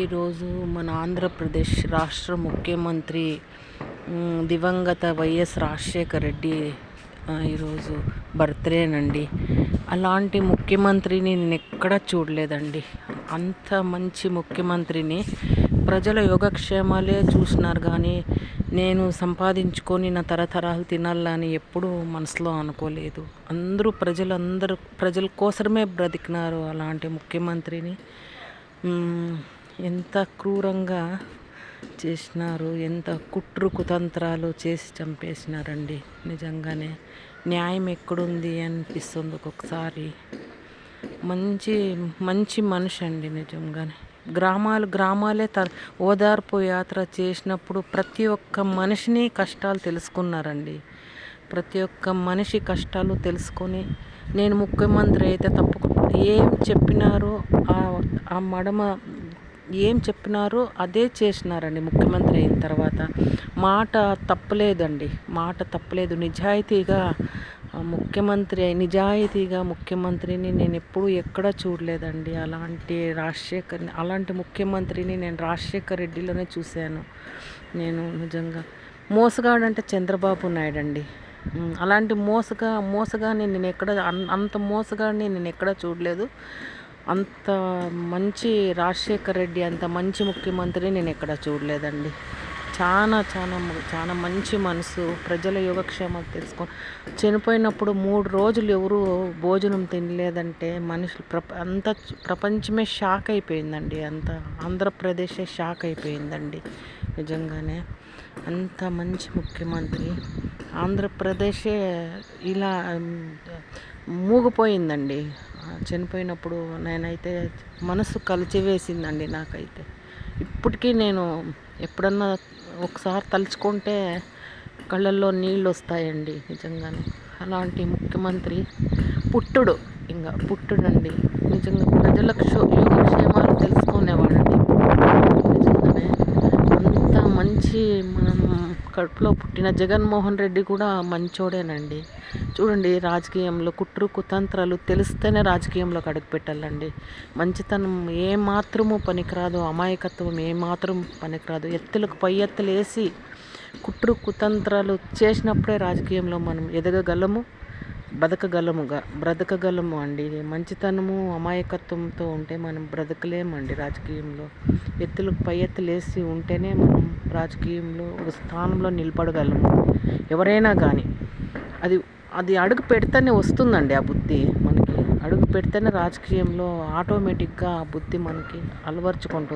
ఈరోజు మన ఆంధ్రప్రదేశ్ రాష్ట్ర ముఖ్యమంత్రి దివంగత వైఎస్ రాజశేఖర రెడ్డి ఈరోజు బర్త్డేనండి. అలాంటి ముఖ్యమంత్రిని నేను ఎక్కడా చూడలేదండి. అంత మంచి ముఖ్యమంత్రిని ప్రజల యోగక్షేమాలే చూసినారు కానీ నేను సంపాదించుకొని నా తరతరాలు తినాలని ఎప్పుడూ మనసులో అనుకోలేదు. ప్రజల కోసమే బ్రతికినారు. అలాంటి ముఖ్యమంత్రిని ఎంత క్రూరంగా చేసినారు, ఎంత కుతంత్రాలు చేసి చంపేసినారండి. నిజంగానే న్యాయం ఎక్కడుంది అనిపిస్తుంది ఒక్కొక్కసారి. మంచి మనిషి అండి నిజంగానే. గ్రామాలే ఓదార్పు యాత్ర చేసినప్పుడు ప్రతి ఒక్క మనిషిని కష్టాలు తెలుసుకున్నారండి. ప్రతి ఒక్క మనిషి కష్టాలు తెలుసుకొని నేను ముఖ్యమంత్రి అయితే తప్పకుండా ఏం చెప్పినారో అదే చేసినారండి. ముఖ్యమంత్రి అయిన తర్వాత మాట తప్పలేదు. నిజాయితీగా ముఖ్యమంత్రిని నేను ఎప్పుడూ ఎక్కడా చూడలేదండి. అలాంటి ముఖ్యమంత్రిని నేను రాజశేఖర్ రెడ్డిలోనే చూశాను. నేను నిజంగా మోసగాడంటే చంద్రబాబు నాయుడు అండి. అలాంటి మోసగాడిని అంత మోసగాడిని నేను ఎక్కడా చూడలేదు. అంత మంచి రాజశేఖర రెడ్డి అంత మంచి ముఖ్యమంత్రిని నేను ఎక్కడ చూడలేదండి. చాలా మంచి మనసు. ప్రజల యోగక్షేమాలు తెలుసుకొని చనిపోయినప్పుడు 3 రోజులు ఎవరు భోజనం తినలేదంటే ప్రపంచమే షాక్ అయిపోయిందండి. అంత ఆంధ్రప్రదేశే షాక్ అయిపోయిందండి. నిజంగానే అంత మంచి ముఖ్యమంత్రి. ఆంధ్రప్రదేశే ఇలా మూగిపోయిందండి. చనిపోయినప్పుడు నేనైతే మనసు కలిచివేసిందండి నాకైతే. ఇప్పటికీ నేను ఎప్పుడన్నా ఒకసారి తలుచుకుంటే కళ్ళల్లో నీళ్ళు వస్తాయండి నిజంగానే. అలాంటి ముఖ్యమంత్రి పుట్టుడండి. నిజంగా ప్రజలకు యోగక్షేమాలు తెలుసుకునేవాడండి. నిజంగానే అంత మంచి మనం కడుపులో పుట్టిన జగన్మోహన్ రెడ్డి కూడా మంచోడేనండి. చూడండి, రాజకీయంలో కుతంత్రాలు తెలిస్తేనే రాజకీయంలోకి అడుగు పెట్టాలండి. మంచితనం ఏమాత్రము పనికిరాదు, అమాయకత్వం ఏమాత్రం పనికిరాదు. పై ఎత్తులు వేసి కుతంత్రాలు చేసినప్పుడే రాజకీయంలో మనం ఎదగగలము, బ్రతకగలము అండి. మంచితనము అమాయకత్వంతో ఉంటే మనం బ్రతకలేమండి రాజకీయంలో. పై ఎత్తులు వేసి ఉంటేనే మనం రాజకీయంలో ఒక స్థానంలో నిలబడగలము. ఎవరైనా కానీ అది అడుగు పెడితేనే వస్తుందండి ఆ బుద్ధి మనకి. అడుగు పెడితేనే రాజకీయంలో ఆటోమేటిక్గా ఆ బుద్ధి మనకి అలవర్చుకుంటుంది.